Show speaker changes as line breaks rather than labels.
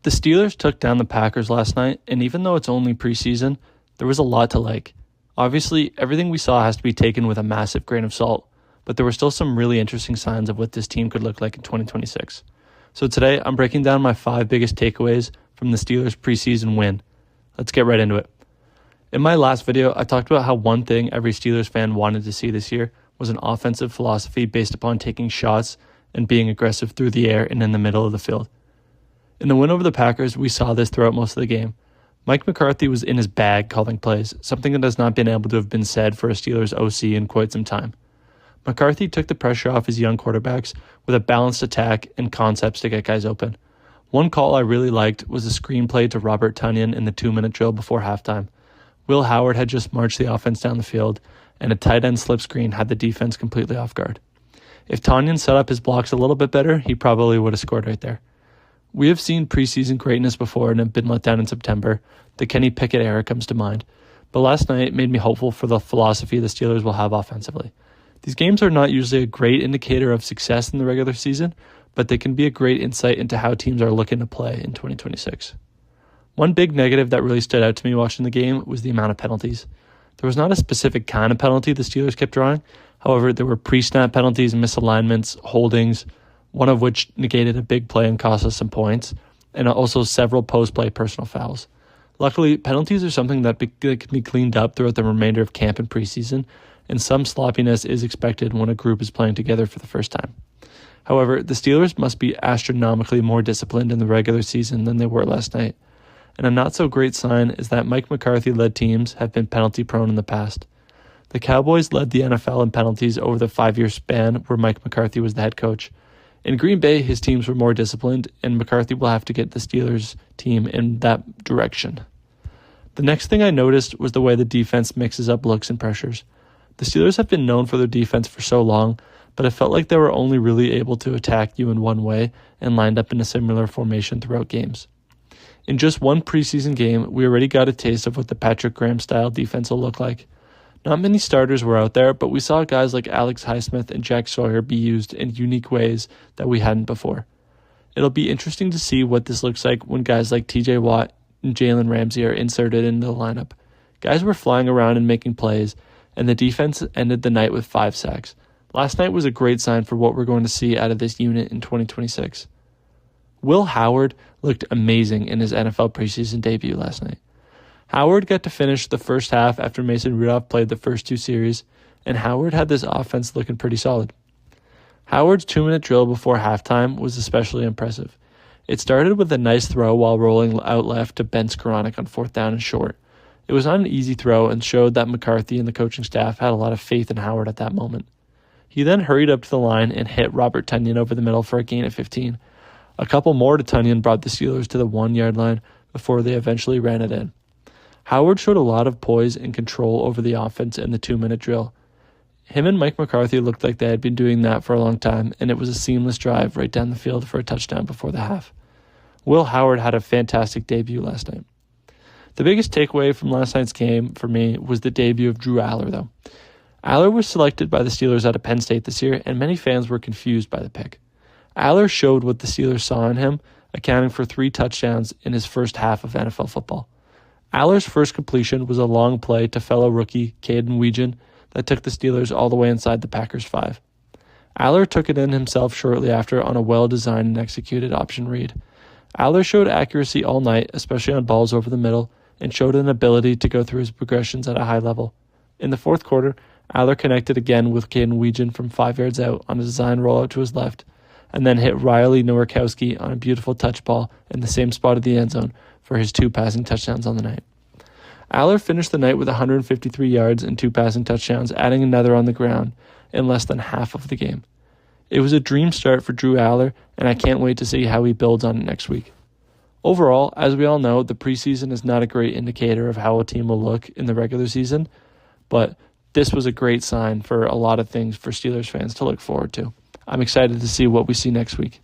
The Steelers took down the Packers last night, and even though it's only preseason, there was a lot to like. Obviously, everything we saw has to be taken with a massive grain of salt, but there were still some really interesting signs of what this team could look like in 2026. So today, I'm breaking down my 5 biggest takeaways from the Steelers' preseason win. Let's get right into it. In my last video, I talked about how one thing every Steelers fan wanted to see this year was an offensive philosophy based upon taking shots and being aggressive through the air and in the middle of the field. In the win over the Packers, we saw this throughout most of the game. Mike McCarthy was in his bag calling plays, something that has not been able to have been said for a Steelers OC in quite some time. McCarthy took the pressure off his young quarterbacks with a balanced attack and concepts to get guys open. One call I really liked was a screenplay to Robert Tonyan in the 2-minute drill before halftime. Will Howard had just marched the offense down the field, and a tight end slip screen had the defense completely off guard. If Tonyan set up his blocks a little bit better, he probably would have scored right there. We have seen preseason greatness before and have been let down in September. The Kenny Pickett era comes to mind. But last night made me hopeful for the philosophy the Steelers will have offensively. These games are not usually a great indicator of success in the regular season, but they can be a great insight into how teams are looking to play in 2026. One big negative that really stood out to me watching the game was the amount of penalties. There was not a specific kind of penalty the Steelers kept drawing. However, there were pre-snap penalties, misalignments, holdings, one of which negated a big play and cost us some points, and also several post-play personal fouls. Luckily, penalties are something that can be cleaned up throughout the remainder of camp and preseason, and some sloppiness is expected when a group is playing together for the first time. However, the Steelers must be astronomically more disciplined in the regular season than they were last night. And a not-so-great sign is that Mike McCarthy-led teams have been penalty-prone in the past. The Cowboys led the NFL in penalties over the 5-year span where Mike McCarthy was the head coach. In Green Bay, his teams were more disciplined, and McCarthy will have to get the Steelers team in that direction. The next thing I noticed was the way the defense mixes up looks and pressures. The Steelers have been known for their defense for so long, but it felt like they were only really able to attack you in one way and lined up in a similar formation throughout games. In just one preseason game, we already got a taste of what the Patrick Graham-style defense will look like. Not many starters were out there, but we saw guys like Alex Highsmith and Jack Sawyer be used in unique ways that we hadn't before. It'll be interesting to see what this looks like when guys like TJ Watt and Jalen Ramsey are inserted into the lineup. Guys were flying around and making plays, and the defense ended the night with 5 sacks. Last night was a great sign for what we're going to see out of this unit in 2026. Will Howard looked amazing in his NFL preseason debut last night. Howard got to finish the first half after Mason Rudolph played the first 2 series, and Howard had this offense looking pretty solid. Howard's 2-minute drill before halftime was especially impressive. It started with a nice throw while rolling out left to Ben Skoranek on 4th down and short. It was not an easy throw and showed that McCarthy and the coaching staff had a lot of faith in Howard at that moment. He then hurried up to the line and hit Robert Tonyan over the middle for a gain of 15. A couple more to Tonyan brought the Steelers to the 1-yard line before they eventually ran it in. Howard showed a lot of poise and control over the offense in the 2-minute drill. Him and Mike McCarthy looked like they had been doing that for a long time, and it was a seamless drive right down the field for a touchdown before the half. Will Howard had a fantastic debut last night. The biggest takeaway from last night's game for me was the debut of Drew Allar, though. Allar was selected by the Steelers out of Penn State this year, and many fans were confused by the pick. Allar showed what the Steelers saw in him, accounting for 3 touchdowns in his first half of NFL football. Allar's first completion was a long play to fellow rookie Caden Weegan that took the Steelers all the way inside the Packers' 5. Allar took it in himself shortly after on a well-designed and executed option read. Allar showed accuracy all night, especially on balls over the middle, and showed an ability to go through his progressions at a high level. In the 4th quarter, Allar connected again with Caden Weegan from 5 yards out on a design rollout to his left, and then hit Riley Nowakowski on a beautiful touch ball in the same spot of the end zone for his 2 passing touchdowns on the night. Allar finished the night with 153 yards and 2 passing touchdowns, adding another on the ground in less than half of the game. It was a dream start for Drew Allar, and I can't wait to see how he builds on it next week. Overall, as we all know, the preseason is not a great indicator of how a team will look in the regular season, but this was a great sign for a lot of things for Steelers fans to look forward to. I'm excited to see what we see next week.